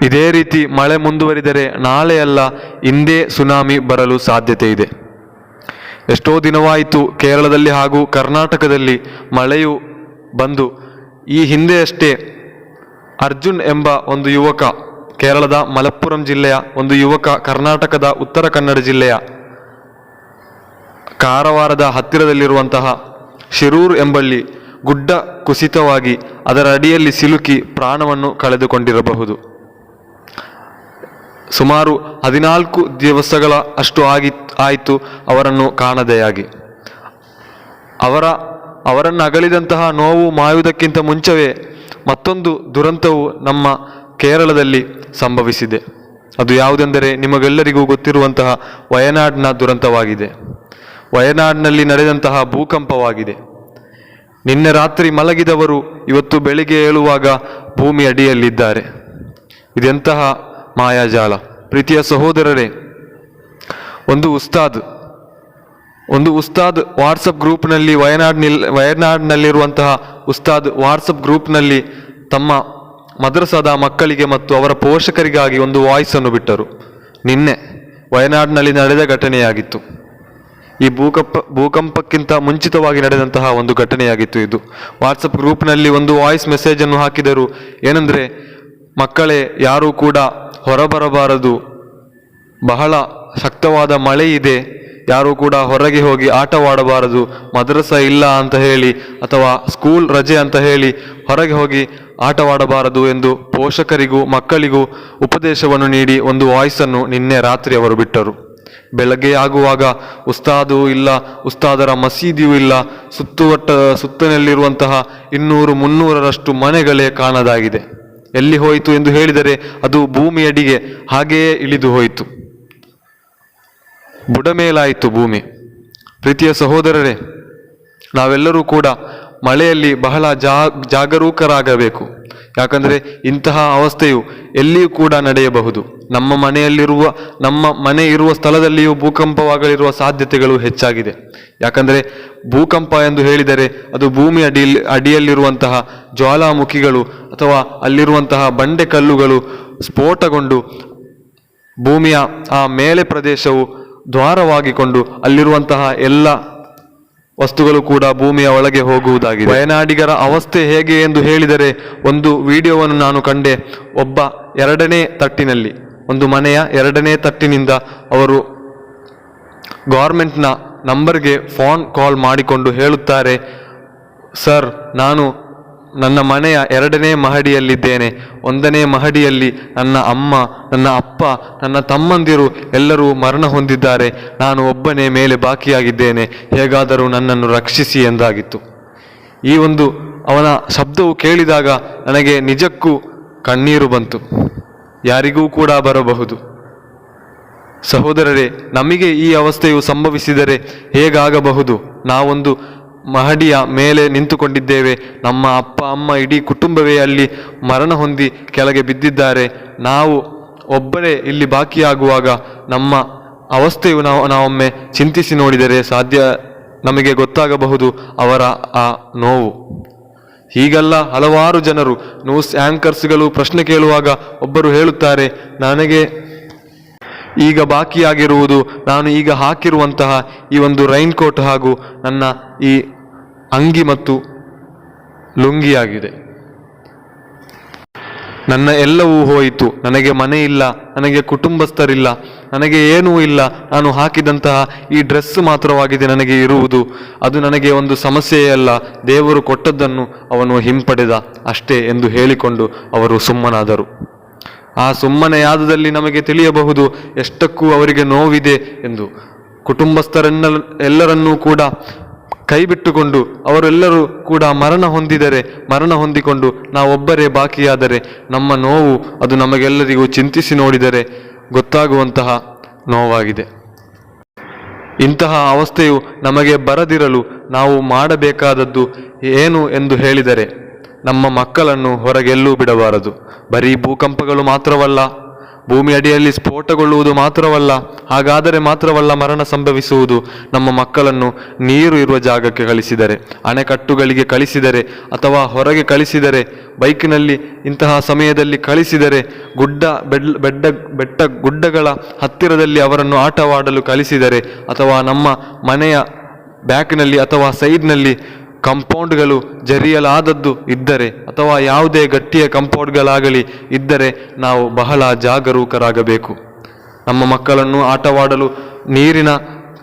ಇದೇ ರೀತಿ ಮಳೆ ಮುಂದುವರಿದರೆ ನಾಳೆ ಅಲ್ಲ ಇಂದೇ ಸುನಾಮಿ ಬರಲು ಸಾಧ್ಯತೆ ಇದೆ. ಎಷ್ಟೋ ದಿನವಾಯಿತು ಕೇರಳದಲ್ಲಿ ಹಾಗೂ ಕರ್ನಾಟಕದಲ್ಲಿ ಮಳೆಯು ಬಂದು. ಈ ಹಿಂದೆಯಷ್ಟೇ ಅರ್ಜುನ್ ಎಂಬ ಒಂದು ಯುವಕ, ಕೇರಳದ ಮಲಪ್ಪುರಂ ಜಿಲ್ಲೆಯ ಒಂದು ಯುವಕ, ಕರ್ನಾಟಕದ ಉತ್ತರ ಕನ್ನಡ ಜಿಲ್ಲೆಯ ಕಾರವಾರದ ಹತ್ತಿರದಲ್ಲಿರುವಂತಹ ಶಿರೂರು ಎಂಬಲ್ಲಿ ಗುಡ್ಡ ಕುಸಿತವಾಗಿ ಅದರ ಅಡಿಯಲ್ಲಿ ಸಿಲುಕಿ ಪ್ರಾಣವನ್ನು ಕಳೆದುಕೊಂಡಿರಬಹುದು. ಸುಮಾರು 14 ದಿವಸಗಳ ಅಷ್ಟು ಆಯಿತು ಅವರನ್ನು ಕಾಣದೆಯಾಗಿ. ಅವರನ್ನು ಅಗಲಿದಂತಹ ನೋವು ಮಾಯುವುದಕ್ಕಿಂತ ಮುಂಚವೇ ಮತ್ತೊಂದು ದುರಂತವು ನಮ್ಮ ಕೇರಳದಲ್ಲಿ ಸಂಭವಿಸಿದೆ. ಅದು ಯಾವುದೆಂದರೆ ನಿಮಗೆಲ್ಲರಿಗೂ ಗೊತ್ತಿರುವಂತಹ ವಯನಾಡ್ನ ದುರಂತವಾಗಿದೆ. ವಯನಾಡ್ನಲ್ಲಿ ನಡೆದಂತಹ ಭೂಕಂಪವಾಗಿದೆ. ನಿನ್ನೆ ರಾತ್ರಿ ಮಲಗಿದವರು ಇವತ್ತು ಬೆಳಿಗ್ಗೆ ಏಳುವಾಗ ಭೂಮಿ ಅಡಿಯಲ್ಲಿದ್ದಾರೆ. ಇದೆಂತಹ ಮಾಯಾಜಾಲ! ಪ್ರೀತಿಯ ಸಹೋದರರೇ, ಒಂದು ಉಸ್ತಾದ್ ವಾಟ್ಸಪ್ ಗ್ರೂಪ್ನಲ್ಲಿ, ವಯನಾಡ್ನಲ್ಲಿರುವಂತಹ ಉಸ್ತಾದ್ ವಾಟ್ಸಪ್ ಗ್ರೂಪ್ನಲ್ಲಿ ತಮ್ಮ ಮದ್ರಸಾದ ಮಕ್ಕಳಿಗೆ ಮತ್ತು ಅವರ ಪೋಷಕರಿಗಾಗಿ ಒಂದು ವಾಯ್ಸನ್ನು ಬಿಟ್ಟರು. ನಿನ್ನೆ ವಯನಾಡ್ನಲ್ಲಿ ನಡೆದ ಘಟನೆಯಾಗಿತ್ತು. ಈ ಭೂಕಂಪಕ್ಕಿಂತ ಮುಂಚಿತವಾಗಿ ನಡೆದಂತಹ ಒಂದು ಘಟನೆಯಾಗಿತ್ತು ಇದು. ವಾಟ್ಸಪ್ ಗ್ರೂಪ್ನಲ್ಲಿ ಒಂದು ವಾಯ್ಸ್ ಮೆಸೇಜನ್ನು ಹಾಕಿದರು. ಏನೆಂದರೆ, ಮಕ್ಕಳೇ ಯಾರೂ ಕೂಡ ಹೊರಬರಬಾರದು, ಬಹಳ ಶಕ್ತವಾದ ಮಳೆ ಇದೆ, ಯಾರೂ ಕೂಡ ಹೊರಗೆ ಹೋಗಿ ಆಟವಾಡಬಾರದು, ಮದ್ರಸಾ ಇಲ್ಲ ಅಂತ ಹೇಳಿ ಅಥವಾ ಸ್ಕೂಲ್ ರಜೆ ಅಂತ ಹೇಳಿ ಹೊರಗೆ ಹೋಗಿ ಆಟವಾಡಬಾರದು ಎಂದು ಪೋಷಕರಿಗೂ ಮಕ್ಕಳಿಗೂ ಉಪದೇಶವನ್ನು ನೀಡಿ ಒಂದು ವಾಯ್ಸನ್ನು ನಿನ್ನೆ ರಾತ್ರಿ ಅವರು ಬಿಟ್ಟರು. ಬೆಳಗ್ಗೆ ಆಗುವಾಗ ಉಸ್ತಾದು ಇಲ್ಲ, ಉಸ್ತಾದರ ಮಸೀದಿಯೂ ಇಲ್ಲ, ಸುತ್ತಲಿರುವಂತಹ 200-300ರಷ್ಟು ಮನೆಗಳೇ ಕಾಣದಾಗಿದೆ. ಎಲ್ಲಿ ಹೋಯಿತು ಎಂದು ಹೇಳಿದರೆ ಅದು ಭೂಮಿಯಡಿಗೆ ಹಾಗೆಯೇ ಇಳಿದು ಹೋಯಿತು, ಬುಡಮೇಲಾಯಿತು ಭೂಮಿ. ಪ್ರೀತಿಯ ಸಹೋದರರೇ, ನಾವೆಲ್ಲರೂ ಕೂಡ ಮಳೆಯಲ್ಲಿ ಬಹಳ ಜಾಗರೂಕರಾಗಬೇಕು. ಯಾಕಂದರೆ ಇಂತಹ ಅವಸ್ಥೆಯು ಎಲ್ಲಿಯೂ ಕೂಡ ನಡೆಯಬಹುದು. ನಮ್ಮ ಮನೆ ಇರುವ ಸ್ಥಳದಲ್ಲಿಯೂ ಭೂಕಂಪವಾಗಲಿರುವ ಸಾಧ್ಯತೆಗಳು ಹೆಚ್ಚಾಗಿದೆ. ಯಾಕಂದರೆ ಭೂಕಂಪ ಎಂದು ಹೇಳಿದರೆ ಅದು ಭೂಮಿ ಅಡಿಯಲ್ಲಿರುವಂತಹ ಜ್ವಾಲಾಮುಖಿಗಳು ಅಥವಾ ಅಲ್ಲಿರುವಂತಹ ಬಂಡೆ ಕಲ್ಲುಗಳು ಸ್ಫೋಟಗೊಂಡು ಭೂಮಿಯ ಆ ಮೇಲೆ ಪ್ರದೇಶವು ದ್ವಾರವಾಗಿಕೊಂಡು ಅಲ್ಲಿರುವಂತಹ ಎಲ್ಲ ವಸ್ತುಗಳು ಕೂಡ ಭೂಮಿಯ ಒಳಗೆ ಹೋಗುವುದಾಗಿದೆ. ವಯನಾಡಿಗರ ಅವಸ್ಥೆ ಹೇಗೆ ಎಂದು ಹೇಳಿದರೆ, ಒಂದು ವಿಡಿಯೋವನ್ನು ನಾನು ಕಂಡೆ. ಒಬ್ಬ 2ನೇ ತಟ್ಟಿನಲ್ಲಿ, ಒಂದು ಮನೆಯ 2ನೇ ತಟ್ಟಿನಿಂದ ಅವರು ಗೌರ್ಮೆಂಟ್ನ ನಂಬರ್ಗೆ ಫೋನ್ ಕಾಲ್ ಮಾಡಿಕೊಂಡು ಹೇಳುತ್ತಾರೆ, ಸರ್, ನಾನು ನನ್ನ ಮನೆಯ 2ನೇ ಮಹಡಿಯಲ್ಲಿದ್ದೇನೆ. 1ನೇ ಮಹಡಿಯಲ್ಲಿ ನನ್ನ ಅಮ್ಮ, ನನ್ನ ಅಪ್ಪ, ನನ್ನ ತಮ್ಮಂದಿರು ಎಲ್ಲರೂ ಮರಣ ಹೊಂದಿದ್ದಾರೆ. ನಾನು ಒಬ್ಬನೇ ಮೇಲೆ ಬಾಕಿಯಾಗಿದ್ದೇನೆ. ಹೇಗಾದರೂ ನನ್ನನ್ನು ರಕ್ಷಿಸಿ ಎಂದಾಗಿತ್ತು. ಈ ಒಂದು ಅವನ ಶಬ್ದವು ಕೇಳಿದಾಗ ನನಗೆ ನಿಜಕ್ಕೂ ಕಣ್ಣೀರು ಬಂತು. ಯಾರಿಗೂ ಕೂಡ ಬರಬಹುದು. ಸಹೋದರರೇ, ನಮಗೆ ಈ ಅವಸ್ಥೆಯು ಸಂಭವಿಸಿದರೆ ಹೇಗಾಗಬಹುದು? ನಾವೊಂದು ಮಹಡಿಯ ಮೇಲೆ ನಿಂತುಕೊಂಡಿದ್ದೇವೆ. ನಮ್ಮ ಅಪ್ಪ ಅಮ್ಮ ಇಡೀ ಕುಟುಂಬವೇ ಅಲ್ಲಿ ಮರಣ ಹೊಂದಿ ಕೆಳಗೆ ಬಿದ್ದಿದ್ದಾರೆ. ನಾವು ಒಬ್ಬರೇ ಇಲ್ಲಿ ಬಾಕಿಯಾಗುವಾಗ ನಮ್ಮ ಅವಸ್ಥೆಯು ನಾವೊಮ್ಮೆ ಚಿಂತಿಸಿ ನೋಡಿದರೆ ನಮಗೆ ಗೊತ್ತಾಗಬಹುದು ಅವರ ಆ ನೋವು. ಹೀಗೆಲ್ಲ ಹಲವಾರು ಜನರು, ನ್ಯೂಸ್ ಆ್ಯಂಕರ್ಸ್ಗಳು ಪ್ರಶ್ನೆ ಕೇಳುವಾಗ ಒಬ್ಬರು ಹೇಳುತ್ತಾರೆ, ನನಗೆ ಈಗ ಬಾಕಿಯಾಗಿರುವುದು ನಾನು ಈಗ ಹಾಕಿರುವಂತಹ ಈ ಒಂದು ರೈನ್ ಕೋಟ್ ಹಾಗೂ ನನ್ನ ಈ ಅಂಗಿ ಮತ್ತು ಲುಂಗಿಯಾಗಿದೆ. ನನ್ನ ಎಲ್ಲವೂ ಹೋಯಿತು. ನನಗೆ ಮನೆ ಇಲ್ಲ, ನನಗೆ ಕುಟುಂಬಸ್ಥರಿಲ್ಲ, ನನಗೆ ಏನೂ ಇಲ್ಲ. ನಾನು ಹಾಕಿದಂತಹ ಈ ಡ್ರೆಸ್ ಮಾತ್ರವಾಗಿದೆ ನನಗೆ ಇರುವುದು. ಅದು ನನಗೆ ಒಂದು ಸಮಸ್ಯೆಯೇ ಅಲ್ಲ. ದೇವರು ಕೊಟ್ಟದ್ದನ್ನು ಅವನು ಹಿಂಪಡೆದ ಅಷ್ಟೇ ಎಂದು ಹೇಳಿಕೊಂಡು ಅವರು ಸುಮ್ಮನಾದರು. ಆ ಸುಮ್ಮನೆಯಾದದಲ್ಲಿ ನಮಗೆ ತಿಳಿಯಬಹುದು ಎಷ್ಟಕ್ಕೂ ಅವರಿಗೆ ನೋವಿದೆ ಎಂದು. ಎಲ್ಲರನ್ನೂ ಕೂಡ ಕೈ ಬಿಟ್ಟುಕೊಂಡು ಅವರೆಲ್ಲರೂ ಕೂಡ ಮರಣ ಹೊಂದಿಕೊಂಡು ನಾವೊಬ್ಬರೇ ಬಾಕಿಯಾದರೆ ನಮ್ಮ ನೋವು ಅದು ನಮಗೆಲ್ಲರಿಗೂ ಚಿಂತಿಸಿ ನೋಡಿದರೆ ಗೊತ್ತಾಗುವಂತಹ ನೋವಾಗಿದೆ. ಇಂತಹ ಅವಸ್ಥೆಯು ನಮಗೆ ಬರದಿರಲು ನಾವು ಮಾಡಬೇಕಾದದ್ದು ಏನು ಎಂದು ಹೇಳಿದರೆ, ನಮ್ಮ ಮಕ್ಕಳನ್ನು ಹೊರಗೆಲ್ಲೂ ಬಿಡಬಾರದು. ಬರೀ ಭೂಕಂಪಗಳು ಮಾತ್ರವಲ್ಲ, ಭೂಮಿ ಅಡಿಯಲ್ಲಿ ಸ್ಫೋಟಗೊಳ್ಳುವುದು ಮಾತ್ರವಲ್ಲ, ಮಾತ್ರವಲ್ಲ ಮರಣ ಸಂಭವಿಸುವುದು. ನಮ್ಮ ಮಕ್ಕಳನ್ನು ನೀರು ಇರುವ ಜಾಗಕ್ಕೆ ಕಳಿಸಿದರೆ, ಅಣೆಕಟ್ಟುಗಳಿಗೆ ಕಳಿಸಿದರೆ, ಅಥವಾ ಹೊರಗೆ ಕಳಿಸಿದರೆ, ಬೈಕಿನಲ್ಲಿ ಇಂತಹ ಸಮಯದಲ್ಲಿ ಕಳಿಸಿದರೆ, ಬೆಟ್ಟ ಗುಡ್ಡಗಳ ಹತ್ತಿರದಲ್ಲಿ ಅವರನ್ನು ಆಟವಾಡಲು ಕಳಿಸಿದರೆ, ಅಥವಾ ನಮ್ಮ ಮನೆಯ ಬ್ಯಾಕ್ನಲ್ಲಿ ಅಥವಾ ಸೈಡ್ನಲ್ಲಿ ಕಂಪೌಂಡ್ಗಳು ಜರಿಯಲಾದದ್ದು ಇದ್ದರೆ, ಅಥವಾ ಯಾವುದೇ ಗಟ್ಟಿಯ ಕಂಪೌಂಡ್ಗಳಾಗಲಿ ಇದ್ದರೆ ನಾವು ಬಹಳ ಜಾಗರೂಕರಾಗಬೇಕು. ನಮ್ಮ ಮಕ್ಕಳನ್ನು ಆಟವಾಡಲು ನೀರಿನ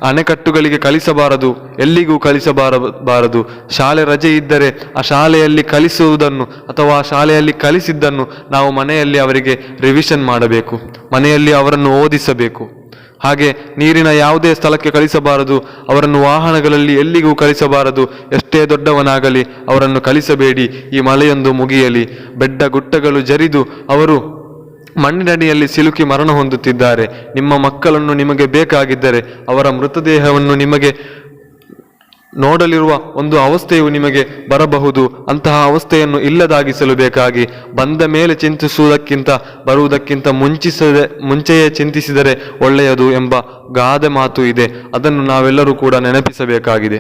ಅಣೆಕಟ್ಟುಗಳಿಗೆ ಕಳಿಸಬಾರದು, ಎಲ್ಲಿಗೂ ಕಳಿಸಬಾರದು. ಶಾಲೆ ರಜೆ ಇದ್ದರೆ ಆ ಶಾಲೆಯಲ್ಲಿ ಕಲಿಸುವುದನ್ನು ಅಥವಾ ಶಾಲೆಯಲ್ಲಿ ಕಲಿಸಿದ್ದನ್ನು ನಾವು ಮನೆಯಲ್ಲಿ ಅವರಿಗೆ ರಿವಿಷನ್ ಮಾಡಬೇಕು, ಮನೆಯಲ್ಲಿ ಅವರನ್ನು ಓದಿಸಬೇಕು. ಹಾಗೆ ನೀರಿನ ಯಾವುದೇ ಸ್ಥಳಕ್ಕೆ ಕಳಿಸಬಾರದು, ಅವರನ್ನು ವಾಹನಗಳಲ್ಲಿ ಎಲ್ಲಿಗೂ ಕಳಿಸಬಾರದು. ಎಷ್ಟೇ ದೊಡ್ಡವನಾಗಲಿ ಅವರನ್ನು ಕಳಿಸಬೇಡಿ. ಈ ಮಳೆಯೊಂದು ಮುಗಿಯಲಿ, ಬೆಡ್ಡ ಗುಟ್ಟಗಳು ಜರಿದು ಅವರು ಮಣ್ಣಿನಡಿಯಲ್ಲಿ ಸಿಲುಕಿ ಮರಣ ಹೊಂದುತ್ತಿದ್ದಾರೆ. ನಿಮ್ಮ ಮಕ್ಕಳನ್ನು ನಿಮಗೆ ಬೇಕಾಗಿದ್ದರೆ ಅವರ ಮೃತದೇಹವನ್ನು ನಿಮಗೆ ನೋಡಲಿರುವ ಒಂದು ಅವಸ್ಥೆಯು ನಿಮಗೆ ಬರಬಹುದು. ಅಂತಹ ಅವಸ್ಥೆಯನ್ನು ಇಲ್ಲದಾಗಿಸಲು ಬೇಕಾಗಿ ಬಂದ ಮೇಲೆ ಚಿಂತಿಸುವುದಕ್ಕಿಂತ ಬರುವುದಕ್ಕಿಂತ ಮುಂಚೆಯೇ ಚಿಂತಿಸಿದರೆ ಒಳ್ಳೆಯದು ಎಂಬ ಗಾದೆ ಮಾತು ಇದೆ. ಅದನ್ನು ನಾವೆಲ್ಲರೂ ಕೂಡ ನೆನಪಿಸಬೇಕಾಗಿದೆ.